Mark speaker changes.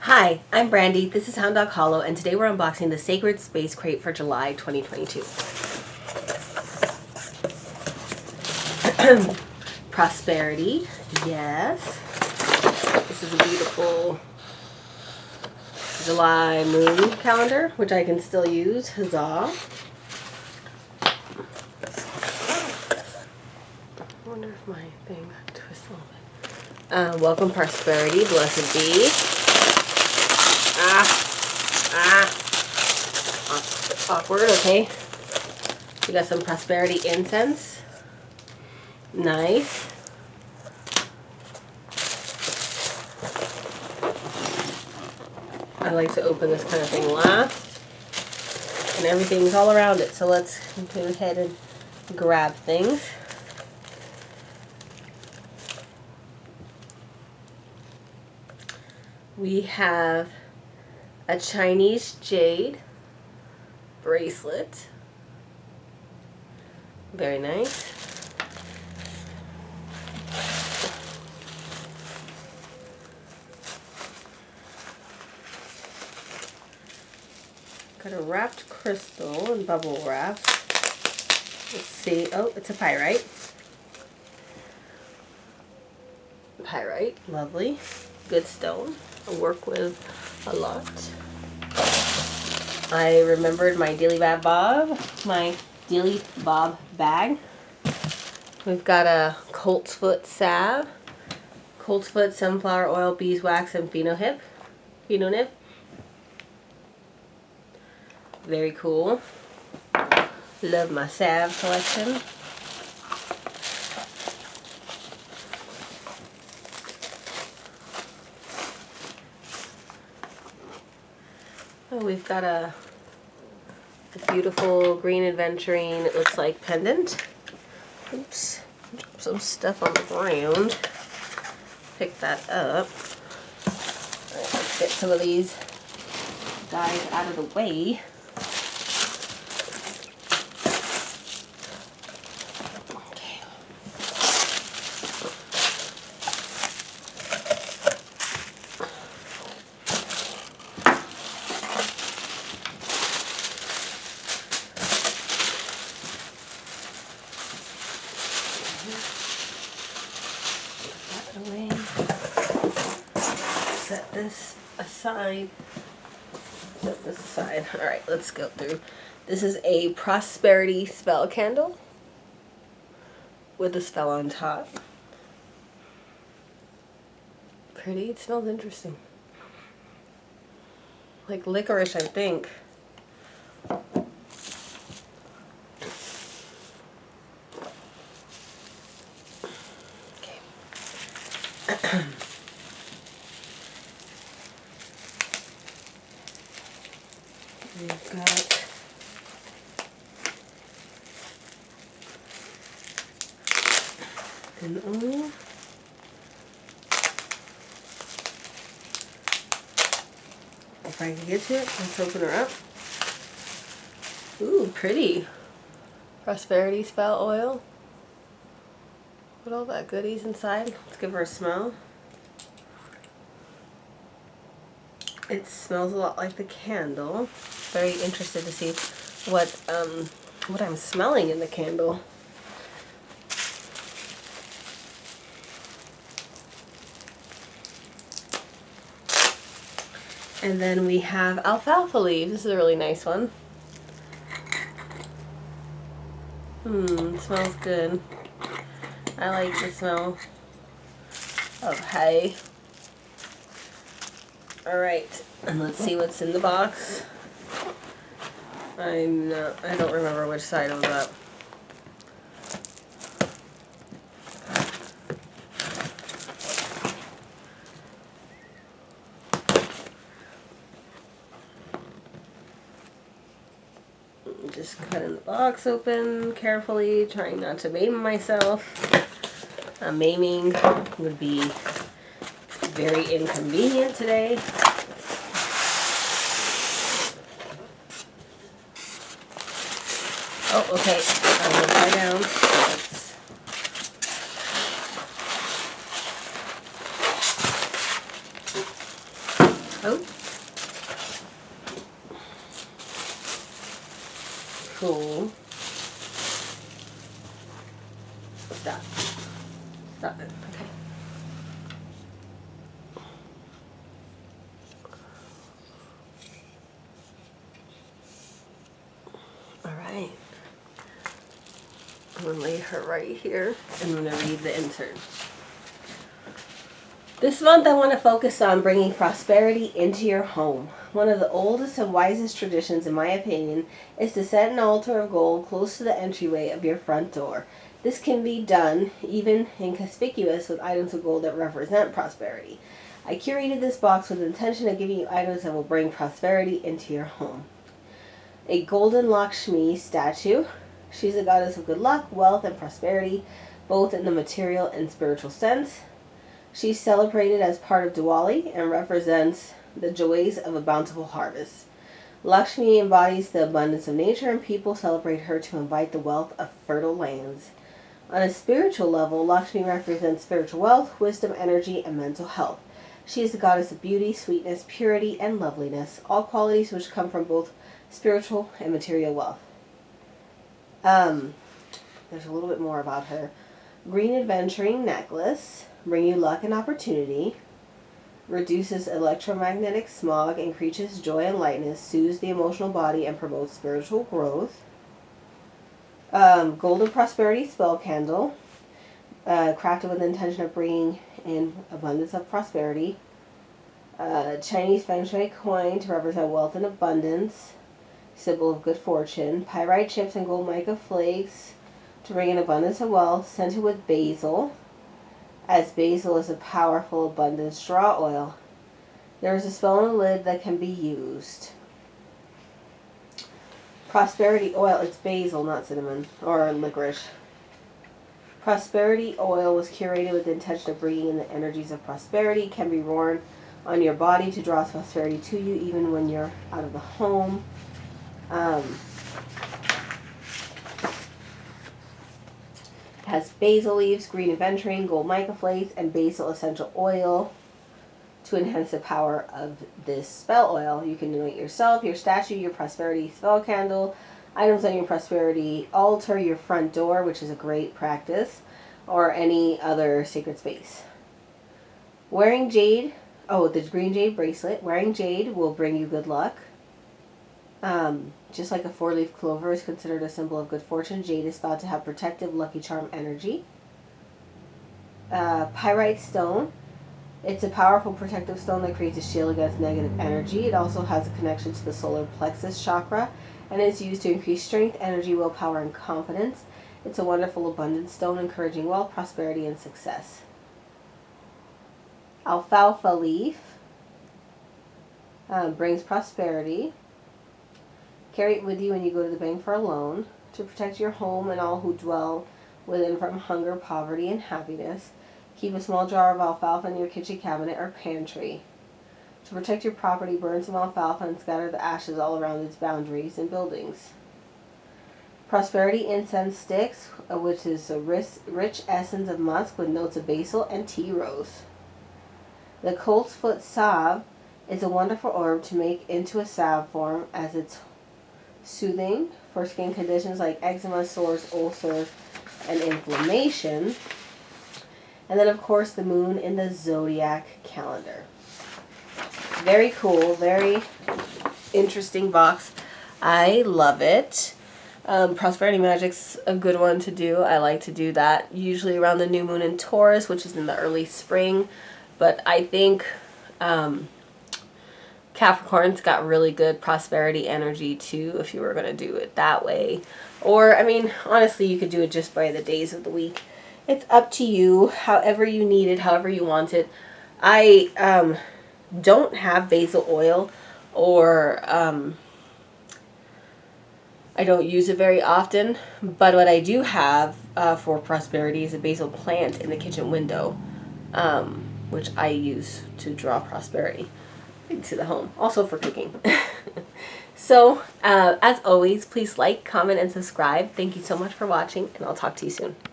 Speaker 1: Hi, I'm Brandy. This is Hound Dog Hollow, and today we're unboxing the Sacred Space Crate for July 2022. Prosperity, yes. This is a beautiful July moon calendar, which I can still use. Huzzah. I wonder if my thing got twisted a little bit. Welcome Prosperity, blessed be. Awkward, okay. We got some Prosperity incense. Nice. I like to open this kind of thing last. And everything's all around it, so let's go ahead and grab things. We have a Chinese jade bracelet. Very nice. Got a wrapped crystal and bubble wrap. Let's see. Oh, it's a pyrite. Pyrite, lovely. Good stone. I work with a lot. I remembered my Dealy Bob bag. We've got a Colt's Foot salve, Colt's Foot sunflower oil, beeswax, and Pheno Nib. Very cool. Love my salve collection. Oh, we've got a beautiful green aventurine, it looks like, pendant. Oops, dropped some stuff on the ground. Pick that up. Alright, let's get some of these guys out of the way. Away. Set this aside. Set this aside. Alright, let's go through. This is a Prosperity spell candle with a spell on top. Pretty. It smells interesting. Like licorice, I think. We've got an oil. If I can get to it, let's open her up. Ooh, pretty. Prosperity spell oil. Put all that goodies inside. Let's give her a smell. It smells a lot like the candle. Very interested to see what I'm smelling in the candle. And then we have alfalfa leaves. This is a really nice one. It smells good. I like the smell of hay. Alright, and let's see what's in the box. I don't remember which side it was up. Just cutting the box open carefully, trying not to maim myself. Maiming would be very inconvenient today. Oh, okay. I'm going to tie down. Oh. Cool. Stop. Stop it. Okay. All right. I'm going to lay her right here, and I'm going to read the insert. This month I want to focus on bringing prosperity into your home. One of the oldest and wisest traditions, in my opinion, is to set an altar of gold close to the entryway of your front door. This can be done even inconspicuous with items of gold that represent prosperity. I curated this box with the intention of giving you items that will bring prosperity into your home. A golden Lakshmi statue. She's a goddess of good luck, wealth, and prosperity, both in the material and spiritual sense. She's celebrated as part of Diwali and represents the joys of a bountiful harvest. Lakshmi embodies the abundance of nature, and people celebrate her to invite the wealth of fertile lands. On a spiritual level, Lakshmi represents spiritual wealth, wisdom, energy, and mental health. She is the goddess of beauty, sweetness, purity, and loveliness, all qualities which come from both spiritual and material wealth. There's a little bit more about her. Green adventuring necklace. Bring you luck and opportunity. Reduces electromagnetic smog, increases joy and lightness, soothes the emotional body, and promotes spiritual growth. Golden prosperity spell candle. Crafted with the intention of bringing in abundance of prosperity. Chinese feng shui coin to represent wealth and abundance. Symbol of good fortune. Pyrite chips and gold mica flakes to bring in abundance of wealth, scented with basil, as basil is a powerful abundant straw oil. There is a spell on the lid that can be used. Prosperity oil, it's basil, not cinnamon or licorice. Prosperity oil was curated with the intention of bringing in the energies of prosperity. Can be worn on your body to draw prosperity to you even when you're out of the home. It has basil leaves, green aventurine, gold mica flakes, and basil essential oil to enhance the power of this spell oil. You can donate yourself, your statue, your prosperity spell candle, items on your prosperity altar, your front door, which is a great practice, or any other sacred space. Wearing jade, the green jade bracelet. Wearing jade will bring you good luck. Just like a four-leaf clover is considered a symbol of good fortune, jade is thought to have protective, lucky charm energy. Pyrite stone. It's a powerful protective stone that creates a shield against negative energy. It also has a connection to the solar plexus chakra and is used to increase strength, energy, willpower, and confidence. It's a wonderful abundance stone encouraging wealth, prosperity, and success. Alfalfa leaf brings prosperity. Carry it with you when you go to the bank for a loan to protect your home and all who dwell within from hunger, poverty, and happiness. Keep a small jar of alfalfa in your kitchen cabinet or pantry. To protect your property, burn some alfalfa and scatter the ashes all around its boundaries and buildings. Prosperity incense sticks, which is a rich essence of musk with notes of basil and tea rose. The colt's foot salve is a wonderful herb to make into a salve form, as it's soothing for skin conditions like eczema, sores, ulcers, and inflammation. And then, of course, the moon in the zodiac calendar. Very cool, very interesting box. I love it. Prosperity Magic's a good one to do. I like to do that usually around the new moon in Taurus, which is in the early spring. But I think Capricorn's got really good prosperity energy too, if you were going to do it that way. Or, I mean, honestly, you could do it just by the days of the week. It's up to you, however you need it, however you want it. I don't have basil oil, or I don't use it very often, but what I do have for prosperity is a basil plant in the kitchen window, which I use to draw prosperity into the home, also for cooking. So, as always, please like, comment, and subscribe. Thank you so much for watching, and I'll talk to you soon.